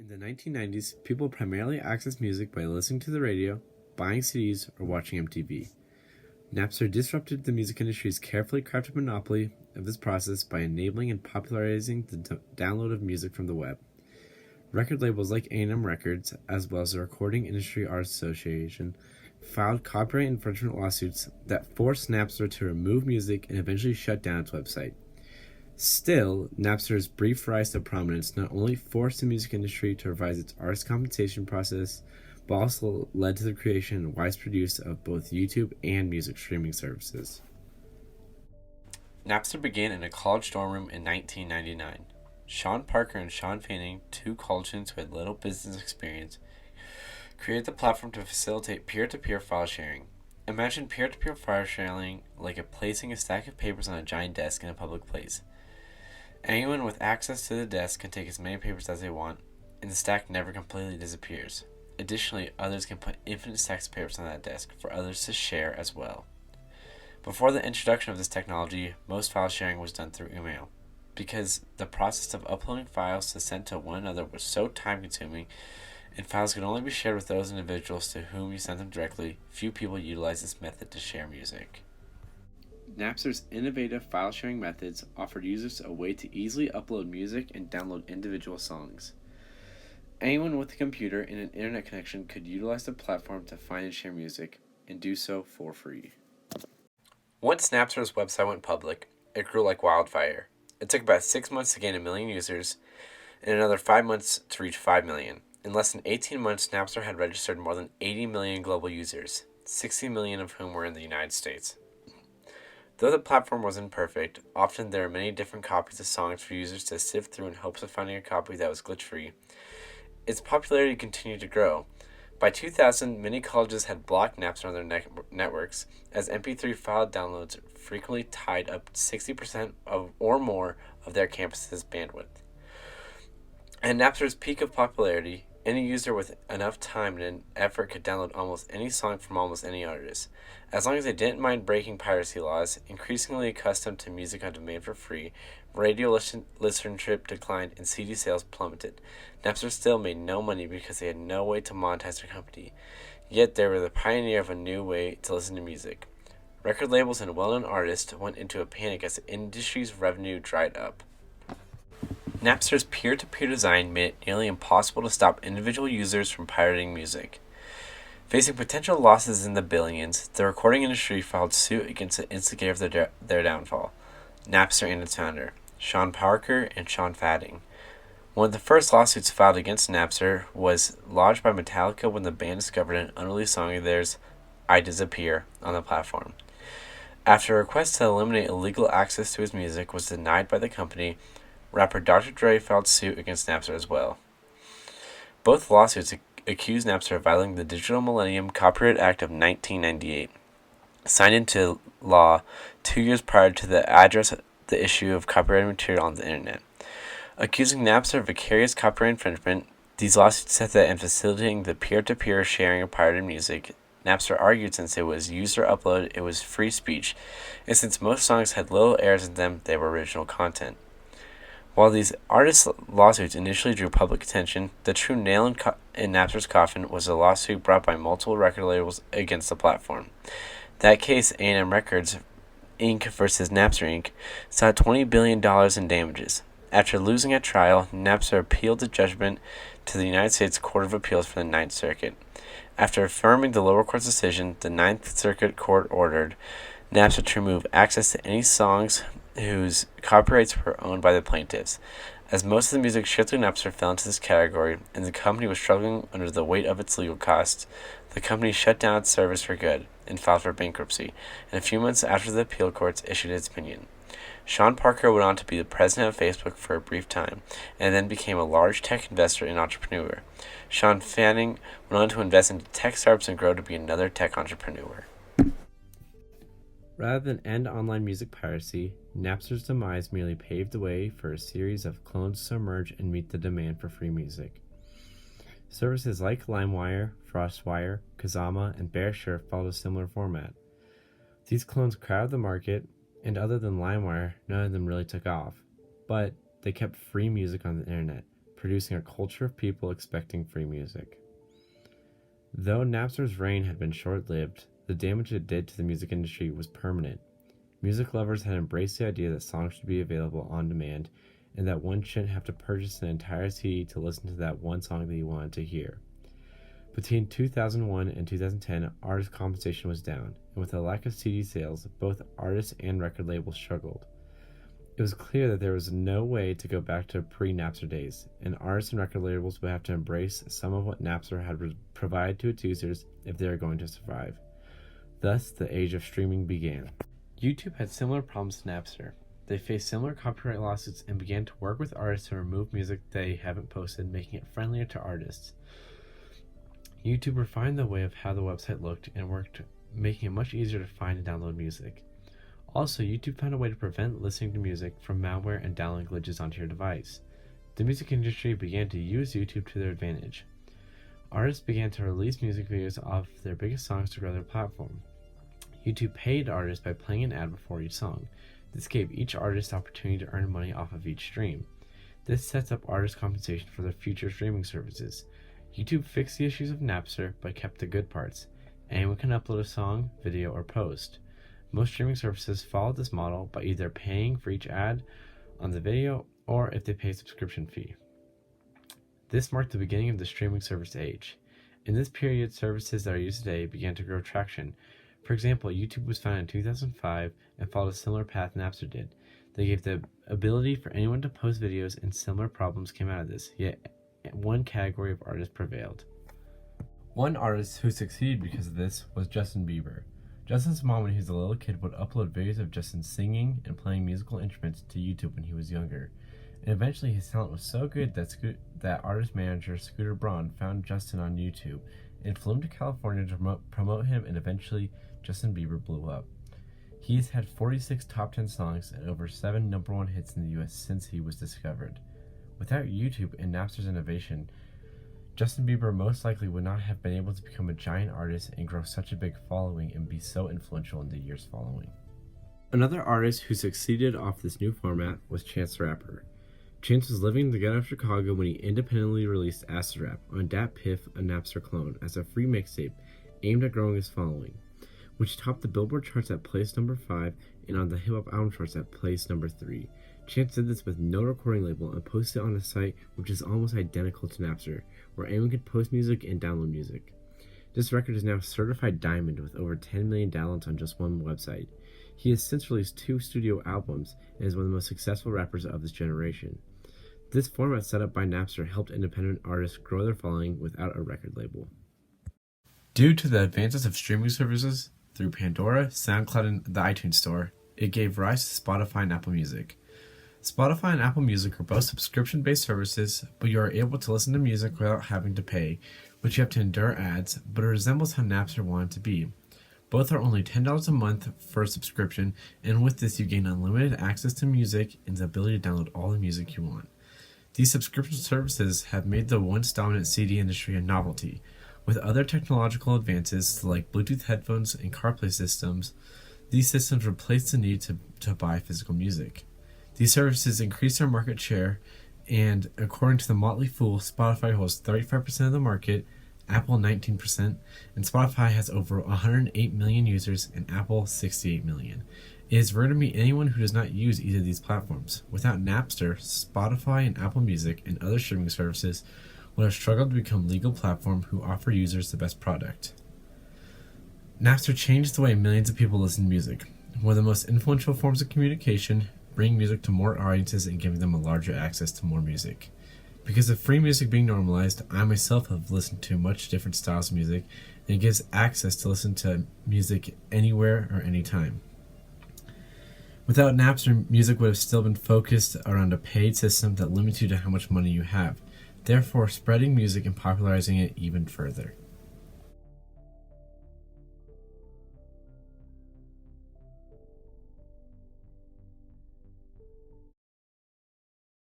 In the 1990s, people primarily accessed music by listening to the radio, buying CDs, or watching MTV. Napster disrupted the music industry's carefully crafted monopoly of this process by enabling and popularizing the download of music from the web. Record labels like A&M Records, as well as the Recording Industry Artists Association, filed copyright infringement lawsuits that forced Napster to remove music and eventually shut down its website. Still, Napster's brief rise to prominence not only forced the music industry to revise its artist compensation process, but also led to the creation and widespread use of both YouTube and music streaming services. Napster began in a college dorm room in 1999. Sean Parker and Sean Fanning, two college students who had little business experience, created the platform to facilitate peer-to-peer file sharing. Imagine peer-to-peer file sharing like placing a stack of papers on a giant desk in a public place. Anyone with access to the desk can take as many papers as they want, and the stack never completely disappears. Additionally, others can put infinite stacks of papers on that desk for others to share as well. Before the introduction of this technology, most file sharing was done through email. Because the process of uploading files to send to one another was so time-consuming, and files could only be shared with those individuals to whom you sent them directly, few people utilize this method to share music. Napster's innovative file-sharing methods offered users a way to easily upload music and download individual songs. Anyone with a computer and an internet connection could utilize the platform to find and share music, and do so for free. Once Napster's website went public, it grew like wildfire. It took about 6 months to gain 1 million users, and another 5 months to reach 5 million. In less than 18 months, Napster had registered more than 80 million global users, 60 million of whom were in the United States. Though the platform was imperfect, often there are many different copies of songs for users to sift through in hopes of finding a copy that was glitch-free. Its popularity continued to grow. By 2000, many colleges had blocked Napster on their networks, as MP3 file downloads frequently tied up 60% or more of their campus's bandwidth. At Napster's peak of popularity, any user with enough time and effort could download almost any song from almost any artist. As long as they didn't mind breaking piracy laws, increasingly accustomed to music on demand for free, radio listenership declined and CD sales plummeted. Napster still made no money because they had no way to monetize their company. Yet they were the pioneer of a new way to listen to music. Record labels and well-known artists went into a panic as the industry's revenue dried up. Napster's peer-to-peer design made it nearly impossible to stop individual users from pirating music. Facing potential losses in the billions, the recording industry filed suit against the instigator of their downfall, Napster and its founder, Sean Parker and Sean Fanning. One of the first lawsuits filed against Napster was lodged by Metallica when the band discovered an unreleased song of theirs, I Disappear, on the platform. After a request to eliminate illegal access to his music was denied by the company, rapper Dr. Dre filed suit against Napster as well. Both lawsuits accused Napster of violating the Digital Millennium Copyright Act of 1998, signed into law 2 years prior to the issue of copyrighted material on the internet. Accusing Napster of vicarious copyright infringement, these lawsuits said that in facilitating the peer-to-peer sharing of pirated music, Napster argued since it was user upload, it was free speech, and since most songs had little errors in them, they were original content. While these artist lawsuits initially drew public attention, the true nail in Napster's coffin was a lawsuit brought by multiple record labels against the platform. That case, A&M Records, Inc. versus Napster Inc., sought $20 billion in damages. After losing at trial, Napster appealed the judgment to the United States Court of Appeals for the Ninth Circuit. After affirming the lower court's decision, the Ninth Circuit Court ordered Napster to remove access to any songs whose copyrights were owned by the plaintiffs. As most of the music shipped through Napster fell into this category, and the company was struggling under the weight of its legal costs, the company shut down its service for good and filed for bankruptcy, and a few months after the appeal courts issued its opinion. Sean Parker went on to be the president of Facebook for a brief time, and then became a large tech investor and entrepreneur. Sean Fanning went on to invest into tech startups and grow to be another tech entrepreneur. Rather than end online music piracy, Napster's demise merely paved the way for a series of clones to emerge and meet the demand for free music. Services like LimeWire, FrostWire, Kazama, and BearShare followed a similar format. These clones crowded the market, and other than LimeWire, none of them really took off. But they kept free music on the internet, producing a culture of people expecting free music. Though Napster's reign had been short-lived, the damage it did to the music industry was permanent. Music lovers had embraced the idea that songs should be available on demand, and that one shouldn't have to purchase an entire CD to listen to that one song that you wanted to hear. Between 2001 and 2010, artist compensation was down, and with a lack of CD sales, both artists and record labels struggled. It was clear that there was no way to go back to pre-Napster days, and artists and record labels would have to embrace some of what Napster had provided to its users if they were going to survive. Thus, the age of streaming began. YouTube had similar problems to Napster. They faced similar copyright lawsuits and began to work with artists to remove music they haven't posted, making it friendlier to artists. YouTube refined the way of how the website looked and worked, making it much easier to find and download music. Also, YouTube found a way to prevent listening to music from malware and download glitches onto your device. The music industry began to use YouTube to their advantage. Artists began to release music videos off their biggest songs to grow their platform. YouTube paid artists by playing an ad before each song. This gave each artist the opportunity to earn money off of each stream. This sets up artist compensation for their future streaming services. YouTube fixed the issues of Napster but kept the good parts. Anyone can upload a song, video, or post. Most streaming services followed this model by either paying for each ad on the video or if they pay a subscription fee. This marked the beginning of the streaming service age. In this period, services that are used today began to grow traction. For example, YouTube was founded in 2005 and followed a similar path Napster did. They gave the ability for anyone to post videos, and similar problems came out of this, yet one category of artists prevailed. One artist who succeeded because of this was Justin Bieber. Justin's mom, when he was a little kid, would upload videos of Justin singing and playing musical instruments to YouTube when he was younger. And eventually his talent was so good that artist manager Scooter Braun found Justin on YouTube and flew him to California to promote him, and eventually Justin Bieber blew up. He's had 46 top 10 songs and over 7 number 1 hits in the US since he was discovered. Without YouTube and Napster's innovation, Justin Bieber most likely would not have been able to become a giant artist and grow such a big following and be so influential in the years following. Another artist who succeeded off this new format was Chance the Rapper. Chance was living in the ghetto of Chicago when he independently released Acid Rap on Dat Piff, a Napster clone, as a free mixtape aimed at growing his following, which topped the Billboard charts at place number 5 and on the hip hop album charts at place number 3. Chance did this with no recording label and posted it on a site which is almost identical to Napster, where anyone could post music and download music. This record is now certified diamond with over 10 million downloads on just one website. He has since released 2 studio albums and is one of the most successful rappers of this generation. This format set up by Napster helped independent artists grow their following without a record label. Due to the advances of streaming services through Pandora, SoundCloud, and the iTunes Store, it gave rise to Spotify and Apple Music. Spotify and Apple Music are both subscription-based services, but you are able to listen to music without having to pay, which you have to endure ads, but it resembles how Napster wanted to be. Both are only $10 a month for a subscription, and with this you gain unlimited access to music and the ability to download all the music you want. These subscription services have made the once dominant CD industry a novelty. With other technological advances like Bluetooth headphones and CarPlay systems, these systems replace the need to buy physical music. These services increase their market share, and according to the Motley Fool, Spotify holds 35% of the market, Apple 19%, and Spotify has over 108 million users and Apple 68 million. It is rare to meet anyone who does not use either of these platforms. Without Napster, Spotify and Apple Music and other streaming services would have struggled to become legal platforms who offer users the best product. Napster changed the way millions of people listen to music. One of the most influential forms of communication, bringing music to more audiences and giving them a larger access to more music. Because of free music being normalized, I myself have listened to much different styles of music, and it gives access to listen to music anywhere or anytime. Without Napster, music would have still been focused around a paid system that limits you to how much money you have, therefore spreading music and popularizing it even further.